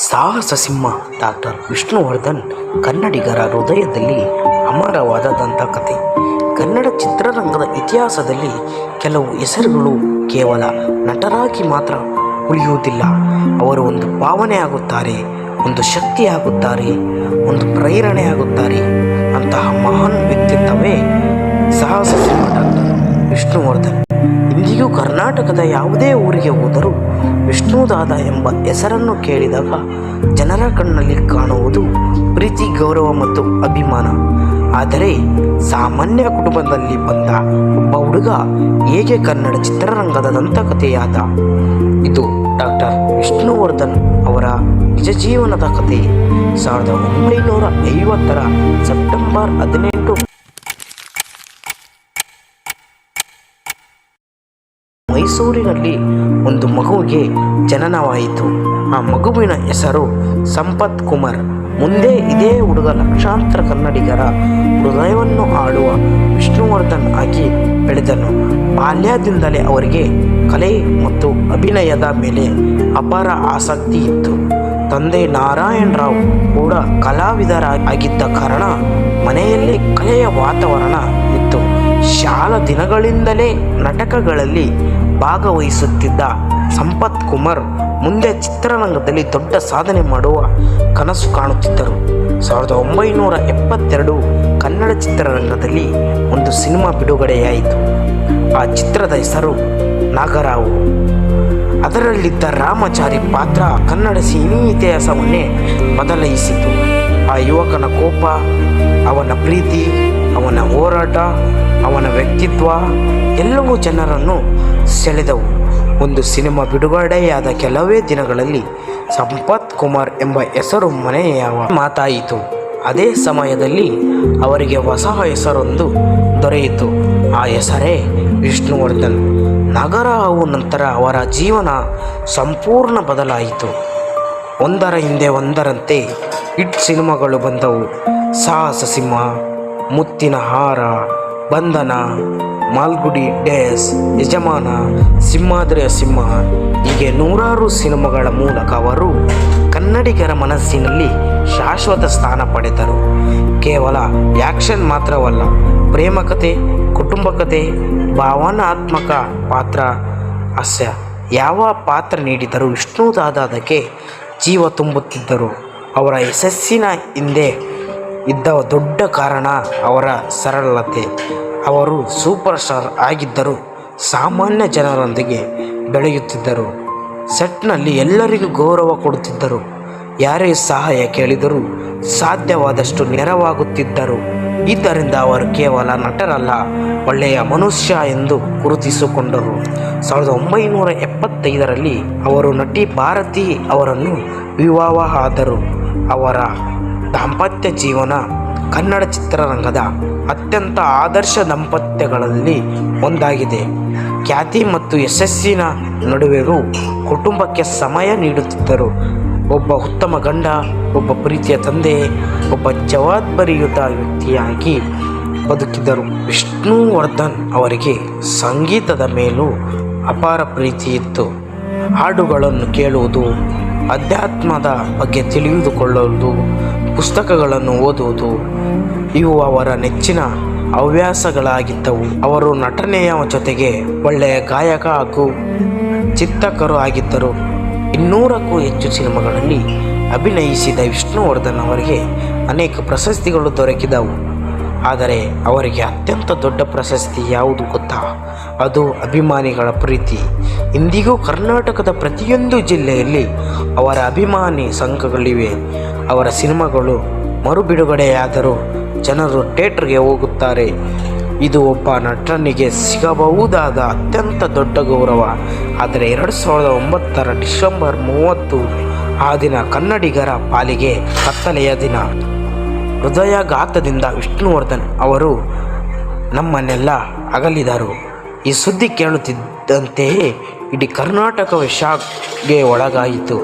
ಸಾಹಸ ಸಿಂಹ ಡಾಕ್ಟರ್ ವಿಷ್ಣುವರ್ಧನ್ ಕನ್ನಡಿಗರ ಹೃದಯದಲ್ಲಿ ಅಮರವಾದ ದಂತಕಥೆ. ಕನ್ನಡ ಚಿತ್ರರಂಗದ ಇತಿಹಾಸದಲ್ಲಿ ಕೆಲವು ಹೆಸರುಗಳು ಕೇವಲ ನಟರಾಗಿ ಮಾತ್ರ ಉಳಿಯುವುದಿಲ್ಲ. ಅವರು ಒಂದು ಭಾವನೆಯಾಗುತ್ತಾರೆ, ಒಂದು ಶಕ್ತಿಯಾಗುತ್ತಾರೆ, ಒಂದು ಪ್ರೇರಣೆಯಾಗುತ್ತಾರೆ. ಅಂತಹ ಮಹಾನ್ ವ್ಯಕ್ತಿತ್ವವೇ ಸಾಹಸ ಸಿಂಹ ಡಾಕ್ಟರ್ ವಿಷ್ಣುವರ್ಧನ್. ಇಂದಿಗೂ ಕರ್ನಾಟಕದ ಯಾವುದೇ ಊರಿಗೆ ಹೋದರೂ ವಿಷ್ಣುದಾದ ಎಂಬ ಹೆಸರನ್ನು ಕೇಳಿದಾಗ ಜನರ ಕಣ್ಣಲ್ಲಿ ಕಾಣುವುದು ಪ್ರೀತಿ, ಗೌರವ ಮತ್ತು ಅಭಿಮಾನ. ಆದರೆ ಸಾಮಾನ್ಯ ಕುಟುಂಬದಲ್ಲಿ ಬಂದ ಒಬ್ಬ ಹುಡುಗ ಹೇಗೆ ಕನ್ನಡ ಚಿತ್ರರಂಗದ ದಂತಕಥೆಯಾದ? ಇದು ಡಾಕ್ಟರ್ ವಿಷ್ಣುವರ್ಧನ್ ಅವರ ನಿಜ ಜೀವನದ ಕಥೆ. 1950ರ ಸೆಪ್ಟೆಂಬರ್ 18 ಮೈಸೂರಿನಲ್ಲಿ ಒಂದು ಮಗುವಿಗೆ ಜನನವಾಯಿತು. ಆ ಮಗುವಿನ ಹೆಸರು ಸಂಪತ್ ಕುಮಾರ್. ಮುಂದೆ ಇದೇ ಹುಡುಗ ಲಕ್ಷಾಂತರ ಕನ್ನಡಿಗರ ಹೃದಯವನ್ನು ಆಳುವ ವಿಷ್ಣುವರ್ಧನ್ ಆಗಿ ಬೆಳೆದನು. ಬಾಲ್ಯದಿಂದಲೇ ಅವರಿಗೆ ಕಲೆ ಮತ್ತು ಅಭಿನಯದ ಮೇಲೆ ಅಪಾರ ಆಸಕ್ತಿ ಇತ್ತು. ತಂದೆ ನಾರಾಯಣ್ ರಾವ್ ಕೂಡ ಕಲಾವಿದರಾಗಿದ್ದ ಕಾರಣ ಮನೆಯಲ್ಲಿ ಕಲೆಯ ವಾತಾವರಣ ಇತ್ತು. ಶಾಲಾ ದಿನಗಳಿಂದಲೇ ನಾಟಕಗಳಲ್ಲಿ ಭಾಗವಹಿಸುತ್ತಿದ್ದ ಸಂಪತ್ ಕುಮಾರ್ ಮುಂದೆ ಚಿತ್ರರಂಗದಲ್ಲಿ ದೊಡ್ಡ ಸಾಧನೆ ಮಾಡುವ ಕನಸು ಕಾಣುತ್ತಿದ್ದರು. 1972 ಕನ್ನಡ ಚಿತ್ರರಂಗದಲ್ಲಿ ಒಂದು ಸಿನಿಮಾ ಬಿಡುಗಡೆಯಾಯಿತು. ಆ ಚಿತ್ರದ ಹೆಸರು ನಾಗರಾವು. ಅದರಲ್ಲಿದ್ದ ರಾಮಚಾರಿ ಪಾತ್ರ ಕನ್ನಡ ಸಿನಿ ಇತಿಹಾಸವನ್ನೇ ಬದಲಾಯಿಸಿತು. ಆ ಯುವಕನ ಕೋಪ, ಅವನ ಪ್ರೀತಿ, ಅವನ ಹೋರಾಟ, ಅವನ ವ್ಯಕ್ತಿತ್ವ ಎಲ್ಲವೂ ಜನರನ್ನು ಸೆಳೆದವು. ಒಂದು ಸಿನಿಮಾ ಬಿಡುಗಡೆಯಾದ ಕೆಲವೇ ದಿನಗಳಲ್ಲಿ ಸಂಪತ್ ಕುಮಾರ್ ಎಂಬ ಹೆಸರು ಮನೆಯ ಮಾತಾಯಿತು. ಅದೇ ಸಮಯದಲ್ಲಿ ಅವರಿಗೆ ಹೊಸ ಹೆಸರೊಂದು ದೊರೆಯಿತು. ಆ ಹೆಸರೇ ವಿಷ್ಣುವರ್ಧನ್. ನಾಗರಾವು ನಂತರ ಅವರ ಜೀವನ ಸಂಪೂರ್ಣ ಬದಲಾಯಿತು. ಒಂದರ ಹಿಂದೆ ಒಂದರಂತೆ ಹಿಟ್ ಸಿನಿಮಾಗಳು ಬಂದವು. ಸಾಹಸ ಸಿಂಹ, ಮುತ್ತಿನ ಹಾರ, ಬಂಧನ, ಮಾಲ್ಗುಡಿ ಡೇಸ್, ಯಜಮಾನ, ಸಿಂಹಾದ್ರಿಯ ಸಿಂಹ ಹೀಗೆ ನೂರಾರು ಸಿನಿಮಾಗಳ ಮೂಲಕ ಅವರು ಕನ್ನಡಿಗರ ಮನಸ್ಸಿನಲ್ಲಿ ಶಾಶ್ವತ ಸ್ಥಾನ ಪಡೆದರು. ಕೇವಲ ಆ್ಯಕ್ಷನ್ ಮಾತ್ರವಲ್ಲ, ಪ್ರೇಮ ಕಥೆ, ಕುಟುಂಬ ಕಥೆ, ಭಾವನಾತ್ಮಕ ಪಾತ್ರ, ಹಾಸ್ಯ ಯಾವ ಪಾತ್ರ ನೀಡಿದರೂ ವಿಷ್ಣುದಾದ ಅದಕ್ಕೆ ಜೀವ ತುಂಬುತ್ತಿದ್ದರು. ಅವರ ಯಶಸ್ಸಿನ ಹಿಂದೆ ಇದ್ದ ದೊಡ್ಡ ಕಾರಣ ಅವರ ಸರಳತೆ. ಅವರು ಸೂಪರ್ ಸ್ಟಾರ್ ಆಗಿದ್ದರೂ ಸಾಮಾನ್ಯ ಜನರೊಂದಿಗೆ ಬೆಳೆಯುತ್ತಿದ್ದರು. ಸೆಟ್ನಲ್ಲಿ ಎಲ್ಲರಿಗೂ ಗೌರವ ಕೊಡುತ್ತಿದ್ದರು. ಯಾರೇ ಸಹಾಯ ಕೇಳಿದರೂ ಸಾಧ್ಯವಾದಷ್ಟು ನೆರವಾಗುತ್ತಿದ್ದರು. ಇದರಿಂದ ಅವರು ಕೇವಲ ನಟರಲ್ಲ, ಒಳ್ಳೆಯ ಮನುಷ್ಯ ಎಂದು ಗುರುತಿಸಿಕೊಂಡರು. 1975ರಲ್ಲಿ ಅವರು ನಟಿ ಭಾರತಿ ಅವರನ್ನು ವಿವಾಹ ಆದರು. ಅವರ ದಾಂಪತ್ಯ ಜೀವನ ಕನ್ನಡ ಚಿತ್ರರಂಗದ ಅತ್ಯಂತ ಆದರ್ಶ ದಾಂಪತ್ಯಗಳಲ್ಲಿ ಒಂದಾಗಿದೆ. ಖ್ಯಾತಿ ಮತ್ತು ಯಶಸ್ಸಿನ ನಡುವೆಯೂ ಕುಟುಂಬಕ್ಕೆ ಸಮಯ ನೀಡುತ್ತಿದ್ದರು. ಒಬ್ಬ ಉತ್ತಮ ಗಂಡ, ಒಬ್ಬ ಪ್ರೀತಿಯ ತಂದೆ, ಒಬ್ಬ ಜವಾಬ್ದಾರಿಯುತ ವ್ಯಕ್ತಿಯಾಗಿ ಬದುಕಿದರು. ವಿಷ್ಣುವರ್ಧನ್ ಅವರಿಗೆ ಸಂಗೀತದ ಮೇಲೂ ಅಪಾರ ಪ್ರೀತಿ ಇತ್ತು. ಹಾಡುಗಳನ್ನು ಕೇಳುವುದು, ಅಧ್ಯಾತ್ಮದ ಬಗ್ಗೆ ತಿಳಿದುಕೊಳ್ಳುವುದು, ಪುಸ್ತಕಗಳನ್ನು ಓದುವುದು ಇವು ಅವರ ನೆಚ್ಚಿನ ಹವ್ಯಾಸಗಳಾಗಿದ್ದವು. ಅವರು ನಟನೆಯ ಜೊತೆಗೆ ಒಳ್ಳೆಯ ಗಾಯಕ ಹಾಗೂ ಚಿತ್ರಕರು ಆಗಿದ್ದರು. 200ಕ್ಕೂ ಹೆಚ್ಚು ಸಿನಿಮಾಗಳಲ್ಲಿ ಅಭಿನಯಿಸಿದ ವಿಷ್ಣುವರ್ಧನ್ ಅವರಿಗೆ ಅನೇಕ ಪ್ರಶಸ್ತಿಗಳು ದೊರಕಿದವು. ಆದರೆ ಅವರಿಗೆ ಅತ್ಯಂತ ದೊಡ್ಡ ಪ್ರಶಸ್ತಿ ಯಾವುದು ಗೊತ್ತಾ? ಅದು ಅಭಿಮಾನಿಗಳ ಪ್ರೀತಿ. ಇಂದಿಗೂ ಕರ್ನಾಟಕದ ಪ್ರತಿಯೊಂದು ಜಿಲ್ಲೆಯಲ್ಲಿ ಅವರ ಅಭಿಮಾನಿ ಸಂಘಗಳಿವೆ. ಅವರ ಸಿನಿಮಾಗಳು ಮರುಬಿಡುಗಡೆಯಾದರೂ ಜನರು ಥಿಯೇಟರ್ಗೆ ಹೋಗುತ್ತಾರೆ. ಇದು ಒಬ್ಬ ನಟನಿಗೆ ಸಿಗಬಹುದಾದ ಅತ್ಯಂತ ದೊಡ್ಡ ಗೌರವ. ಆದರೆ 2009ರ ಡಿಸೆಂಬರ್ 30 ಆ ದಿನ ಕನ್ನಡಿಗರ ಪಾಲಿಗೆ ಕತ್ತಲೆಯ ದಿನ. ಹೃದಯಾಘಾತದಿಂದ ವಿಷ್ಣುವರ್ಧನ್ ಅವರು ನಮ್ಮನ್ನೆಲ್ಲ ಅಗಲಿದರು. ಈ ಸುದ್ದಿ ಕೇಳುತ್ತಿದ್ದಂತೆಯೇ ಇಡೀ ಕರ್ನಾಟಕವೇ ಶಾಕ್ಗೆ ಒಳಗಾಯಿತು.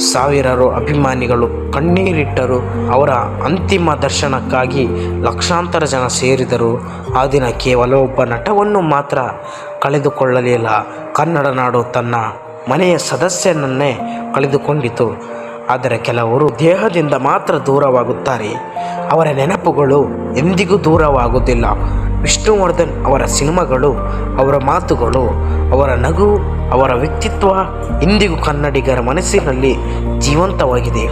ಸಾವಿರಾರು ಅಭಿಮಾನಿಗಳು ಕಣ್ಣೀರಿಟ್ಟರು. ಅವರ ಅಂತಿಮ ದರ್ಶನಕ್ಕಾಗಿ ಲಕ್ಷಾಂತರ ಜನ ಸೇರಿದರು. ಆ ದಿನ ಕೇವಲ ಒಬ್ಬ ನಟವನ್ನು ಮಾತ್ರ ಕಳೆದುಕೊಳ್ಳಲಿಲ್ಲ, ಕನ್ನಡ ನಾಡು ತನ್ನ ಮನೆಯ ಸದಸ್ಯನನ್ನೇ ಕಳೆದುಕೊಂಡಿತು. ಆದರೆ ಕೆಲವರು ದೇಹದಿಂದ ಮಾತ್ರ ದೂರವಾಗುತ್ತಾರೆ. ಅವರ ನೆನಪುಗಳು ಎಂದಿಗೂ ದೂರವಾಗುವುದಿಲ್ಲ. ವಿಷ್ಣುವರ್ಧನ್ ಅವರ ಸಿನಿಮಾಗಳು, ಅವರ ಮಾತುಗಳು, ಅವರ ನಗು, ಅವರ ವ್ಯಕ್ತಿತ್ವ ಇಂದಿಗೂ ಕನ್ನಡಿಗರ ಮನಸ್ಸಿನಲ್ಲಿ ಜೀವಂತವಾಗಿದೆ.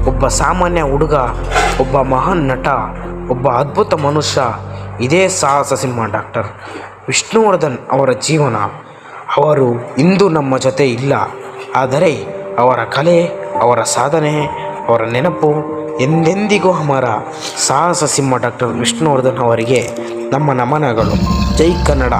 ಒಬ್ಬ ಸಾಮಾನ್ಯ ಹುಡುಗ, ಒಬ್ಬ ಮಹಾನ್ ನಟ, ಒಬ್ಬ ಅದ್ಭುತ ಮನುಷ್ಯ. ಇದೇ ಸಾಹಸ ಸಿಂಹ ಡಾಕ್ಟರ್ ವಿಷ್ಣುವರ್ಧನ್ ಅವರ ಜೀವನ. ಅವರು ಇಂದು ನಮ್ಮ ಜೊತೆ ಇಲ್ಲ, ಆದರೆ ಅವರ ಕಲೆ, ಅವರ ಸಾಧನೆ, ಅವರ ನೆನಪು ಎಂದೆಂದಿಗೂ ಅಮರ. ಸಾಹಸ ಸಿಂಹ ಡಾಕ್ಟರ್ ವಿಷ್ಣುವರ್ಧನ್ ಅವರಿಗೆ ನಮ್ಮ ನಮನಗಳು. ಜೈ ಕನ್ನಡ.